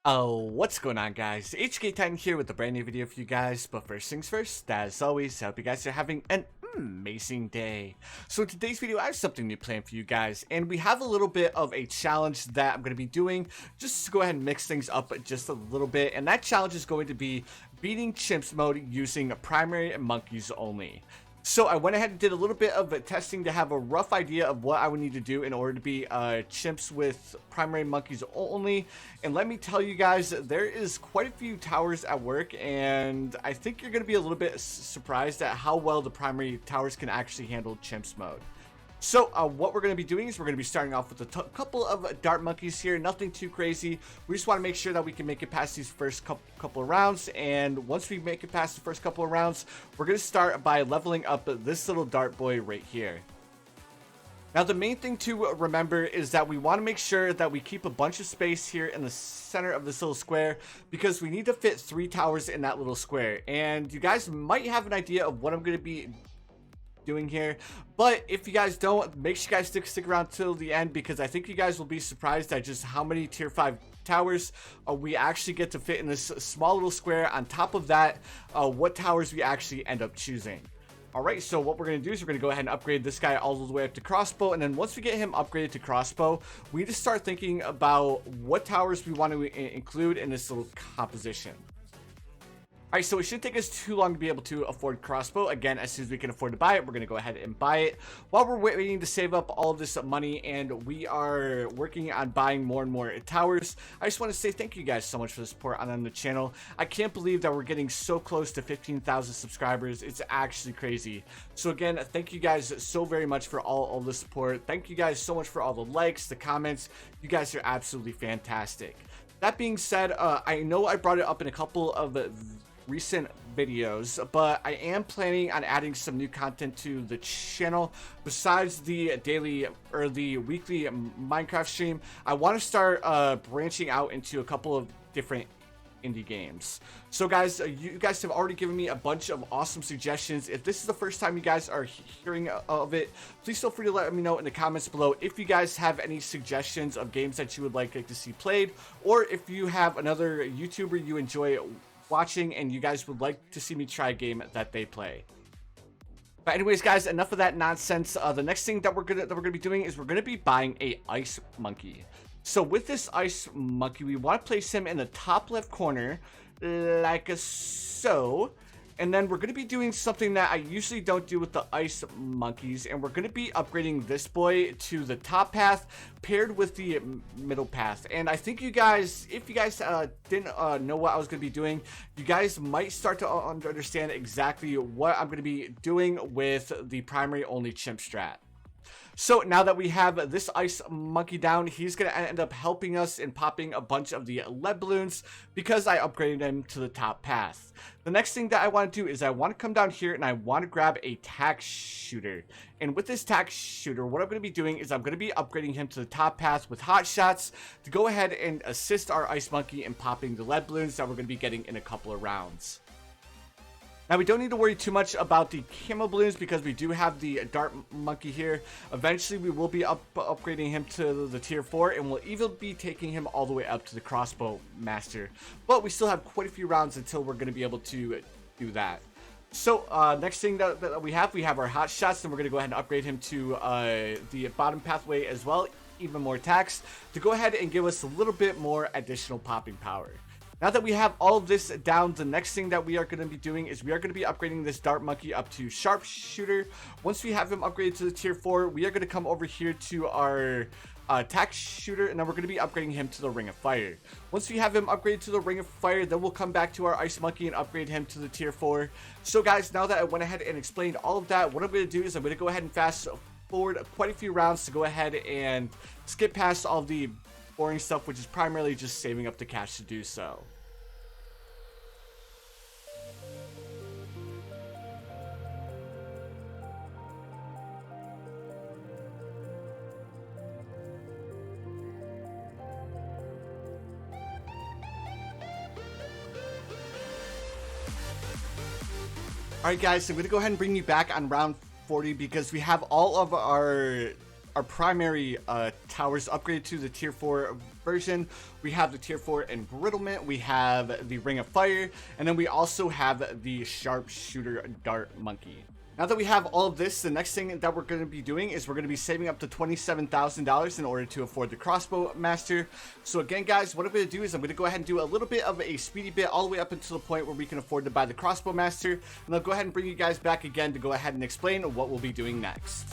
Oh, what's going on, guys? HK Titan here with a brand new video for you guys. But first things first, as always, I hope you guys are having an amazing day. So in today's video, I have something new planned for you guys, and we have a little bit of a challenge that I'm going to be doing just to go ahead and mix things up just a little bit. And that challenge is going to be beating Chimps mode using primary monkeys only. So I went ahead and did a little bit of testing to have a rough idea of what I would need to do in order to be chimps with primary monkeys only. And let me tell you guys, there is quite a few towers at work, and I think you're going to be a little bit surprised at how well the primary towers can actually handle chimps mode. So what we're going to be doing is we're going to be starting off with a couple of dart monkeys here, nothing too crazy. We just want to make sure that we can make it past these first couple of rounds, and once we make it past the first couple of rounds, we're going to start by leveling up this little dart boy right here. Now the main thing to remember is that we want to make sure that we keep a bunch of space here in the center of this little square, because we need to fit 3 towers in that little square. And you guys might have an idea of what I'm going to be doing here, but if you guys don't, make sure you guys stick around till the end, because I think you guys will be surprised at just how many tier 5 towers we actually get to fit in this small little square. On top of that, what towers we actually end up choosing. Alright, so what we're going to do is we're going to go ahead and upgrade this guy all the way up to Crossbow, and then once we get him upgraded to Crossbow, we need to start thinking about what towers we want to include in this little composition. Alright, so it shouldn't take us too long to be able to afford Crossbow. Again, as soon as we can afford to buy it, we're going to go ahead and buy it. While we're waiting to save up all of this money and we are working on buying more and more towers, I just want to say thank you guys so much for the support on the channel. I can't believe that we're getting so close to 15,000 subscribers. It's actually crazy. So again, thank you guys so very much for all the support. Thank you guys so much for all the likes, the comments. You guys are absolutely fantastic. That being said, I know I brought it up in a couple of recent videos, but I am planning on adding some new content to the channel besides the daily or the weekly Minecraft stream. I want to start branching out into a couple of different indie games. So guys, you guys have already given me a bunch of awesome suggestions. If this is the first time you guys are hearing of it, please feel free to let me know in the comments below if you guys have any suggestions of games that you would like to see played, or if you have another YouTuber you enjoy watching and you guys would like to see me try a game that they play. But anyways, guys, enough of that nonsense. The next thing that we're gonna be doing is we're gonna be buying a ice monkey. So with this ice monkey, we want to place him in the top left corner like so. And then we're going to be doing something that I usually don't do with the ice monkeys, and we're going to be upgrading this boy to the top path paired with the middle path. And I think you guys, if you guys didn't know what I was going to be doing, you guys might start to understand exactly what I'm going to be doing with the primary only chimp strat. So now that we have this ice monkey down, he's going to end up helping us in popping a bunch of the lead balloons because I upgraded him to the top path. The next thing that I want to do is I want to come down here and I want to grab a tack shooter. And with this tack shooter, what I'm going to be doing is I'm going to be upgrading him to the top path with hot shots to go ahead and assist our ice monkey in popping the lead balloons that we're going to be getting in a couple of rounds. Now, we don't need to worry too much about the camo balloons because we do have the dart monkey here. Eventually, we will be upgrading him to the tier 4, and we'll even be taking him all the way up to the crossbow master. But we still have quite a few rounds until we're going to be able to do that. So, next thing that we have our hot shots, and we're going to go ahead and upgrade him to the bottom pathway as well, even more attacks, to go ahead and give us a little bit more additional popping power. Now that we have all of this down, the next thing that we are going to be doing is we are going to be upgrading this dart monkey up to sharpshooter. Once we have him upgraded to the tier 4, we are going to come over here to our tack shooter, and then we're going to be upgrading him to the ring of fire. Once we have him upgraded to the ring of fire, then we'll come back to our ice monkey and upgrade him to the tier 4. So guys, now that I went ahead and explained all of that, what I'm going to do is I'm going to go ahead and fast forward quite a few rounds to go ahead and skip past all the boring stuff, which is primarily just saving up the cash to do so. Alright guys, so I'm going to go ahead and bring you back on round 40 because we have all of our our primary towers upgraded to the tier 4 version. We have the tier 4 embrittlement, we have the ring of fire, and then we also have the sharpshooter dart monkey. Now that we have all of this, the next thing that we're going to be doing is we're going to be saving up to $27,000 in order to afford the crossbow master. So again, guys, what I'm going to do is I'm going to go ahead and do a little bit of a speedy bit all the way up until the point where we can afford to buy the crossbow master. And I'll go ahead and bring you guys back again to go ahead and explain what we'll be doing next.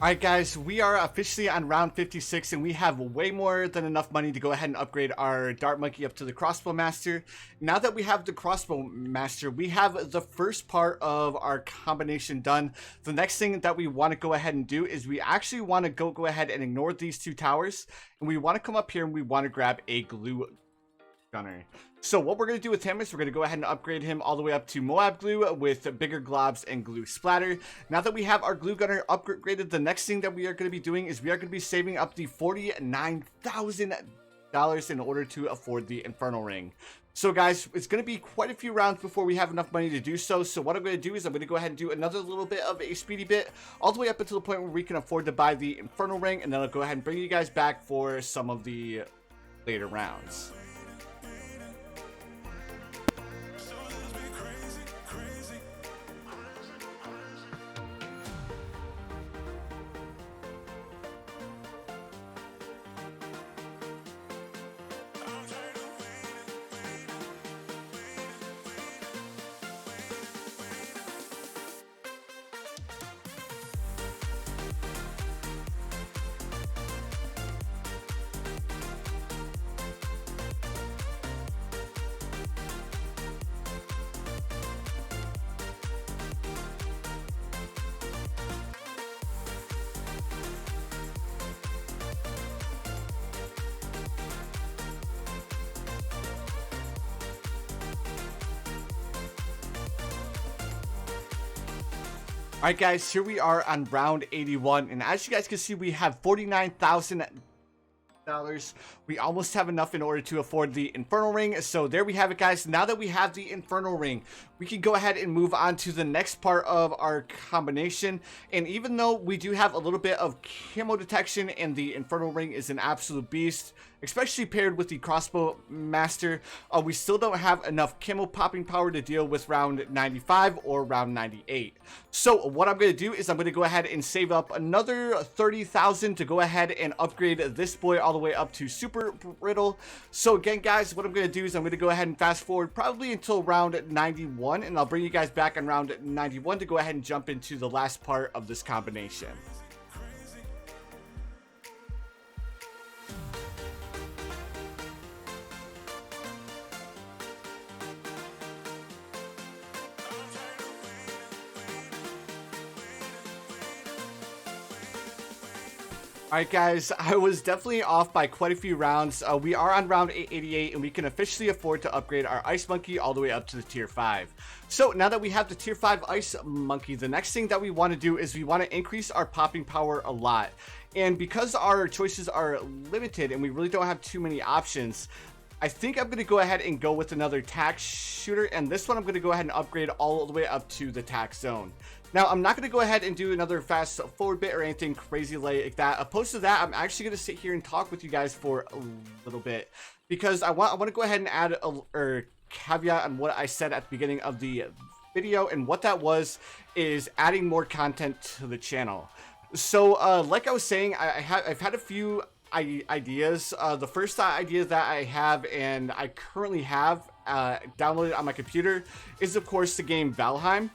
Alright guys, we are officially on round 56 and we have way more than enough money to go ahead and upgrade our dart monkey up to the crossbow master. Now that we have the crossbow master, we have the first part of our combination done. The next thing that we want to go ahead and do is we actually want to go ahead and ignore these two towers, and we want to come up here and we want to grab a glue gunner. So what we're going to do with him is we're going to go ahead and upgrade him all the way up to Moab glue with bigger globs and glue splatter. Now that we have our glue gunner upgraded, the next thing that we are going to be doing is we are going to be saving up the $49,000 in order to afford the infernal ring. So guys, it's going to be quite a few rounds before we have enough money to do so. So what I'm going to do is I'm going to go ahead and do another little bit of a speedy bit all the way up until the point where we can afford to buy the infernal ring, and then I'll go ahead and bring you guys back for some of the later rounds. Alright guys, here we are on round 81, and as you guys can see, we have $49,000. We almost have enough in order to afford the infernal ring. So there we have it, guys. Now that we have the infernal ring, we can go ahead and move on to the next part of our combination. And even though we do have a little bit of camo detection and the infernal ring is an absolute beast, especially paired with the crossbow master, we still don't have enough camo popping power to deal with round 95 or round 98. So what I'm going to do is I'm going to go ahead and save up another $30,000 to go ahead and upgrade this boy all the way up to super brittle. So again, guys, what I'm going to do is I'm going to go ahead and fast forward probably until round 91, and I'll bring you guys back on round 91 to go ahead and jump into the last part of this combination. Alright guys, I was definitely off by quite a few rounds. We are on round 88 and we can officially afford to upgrade our ice monkey all the way up to the tier 5. So now that we have the tier 5 ice monkey, the next thing that we want to do is we want to increase our popping power a lot. And because our choices are limited and we really don't have too many options, I think I'm going to go ahead and go with another tack shooter, and this one I'm going to go ahead and upgrade all the way up to the tack zone. Now, I'm not going to go ahead and do another fast forward bit or anything crazy like that. Opposed to that, I'm actually going to sit here and talk with you guys for a little bit, because I want to go ahead and add a caveat on what I said at the beginning of the video, and what that was is adding more content to the channel. So, like I was saying, I've had a few ideas. The first idea that I have and I currently have downloaded on my computer is, of course, the game Valheim.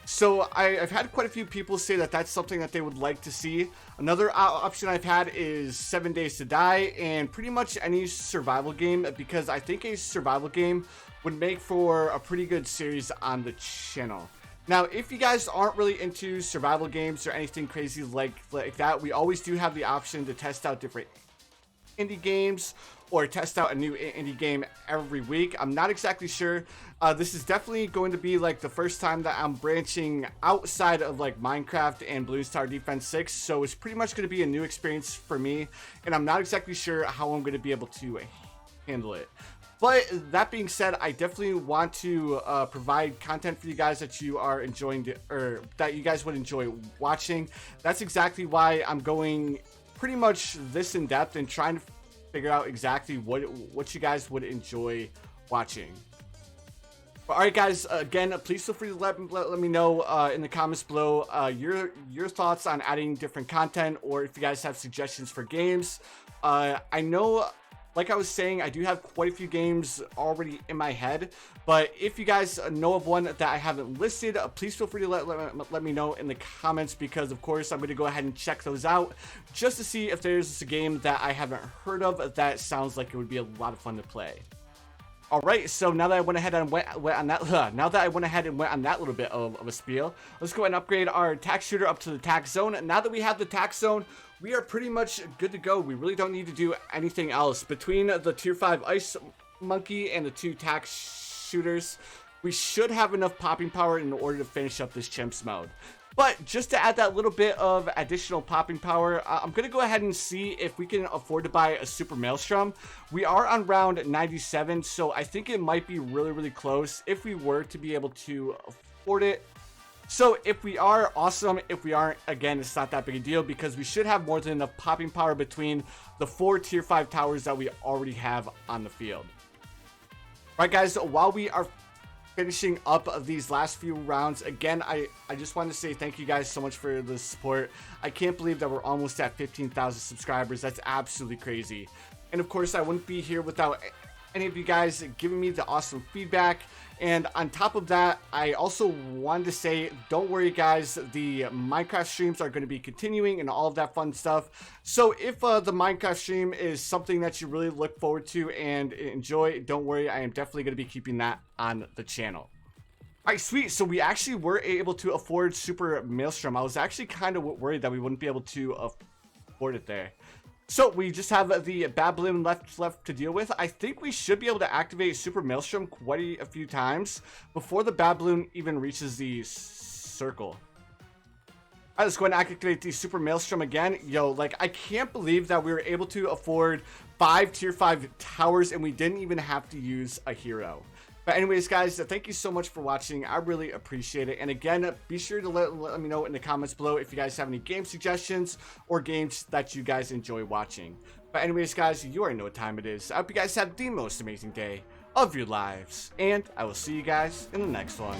So I've had quite a few people say that that's something that they would like to see. Another option I've had is 7 Days to Die, and pretty much any survival game, because I think a survival game would make for a pretty good series on the channel. Now, if you guys aren't really into survival games or anything crazy like that, we always do have the option to test out different indie games or test out a new indie game every week. I'm not exactly sure. This is definitely going to be like the first time that I'm branching outside of like Minecraft and Bloons Tower Defense 6, so it's pretty much going to be a new experience for me, and I'm not exactly sure how I'm going to be able to handle it. But that being said, I definitely want to provide content for you guys that you are enjoying, or that you guys would enjoy watching. That's exactly why I'm going pretty much this in depth and trying to figure out exactly what you guys would enjoy watching. All right, guys. Again, please feel free to let me know in the comments below your thoughts on adding different content, or if you guys have suggestions for games. I know, like I was saying, I do have quite a few games already in my head, but if you guys know of one that I haven't listed, please feel free to let me know in the comments, because of course I'm going to go ahead and check those out just to see if there's a game that I haven't heard of that sounds like it would be a lot of fun to play. All right, so now that I went ahead and went on that, little bit of a spiel, let's go ahead and upgrade our tax shooter up to the tax zone. Now that we have the tax zone, we are pretty much good to go. We really don't need to do anything else. Between the tier 5 ice monkey and the 2 tax shooters, we should have enough popping power in order to finish up this chimps mode. But just to add that little bit of additional popping power, I'm going to go ahead and see if we can afford to buy a super maelstrom. We are on round 97, so I think it might be really close if we were to be able to afford it. So if we are, awesome. If we aren't, again, it's not that big a deal, because we should have more than enough popping power between the 4 tier 5 towers that we already have on the field. All right, guys, while we are finishing up these last few rounds, again, I just want to say thank you guys so much for the support. I can't believe that we're almost at 15,000 subscribers. That's absolutely crazy. And of course, I wouldn't be here without any of you guys giving me the awesome feedback. And on top of that, I also wanted to say, don't worry guys, the Minecraft streams are going to be continuing and all of that fun stuff. So if the Minecraft stream is something that you really look forward to and enjoy, don't worry, I am definitely going to be keeping that on the channel. All right, sweet. So we actually were able to afford Super Maelstrom. I was actually kind of worried that we wouldn't be able to afford it there. So we just have the bad balloon left to deal with. I think we should be able to activate Super Maelstrom quite a few times before the bad balloon even reaches the circle. All right, let's go ahead and activate the Super Maelstrom again. Yo, like, I can't believe that we were able to afford 5 tier 5 towers and we didn't even have to use a hero. But anyways, guys, thank you so much for watching. I really appreciate it. And again, be sure to let me know in the comments below if you guys have any game suggestions or games that you guys enjoy watching. But anyways, guys, you already know what time it is. I hope you guys have the most amazing day of your lives. And I will see you guys in the next one.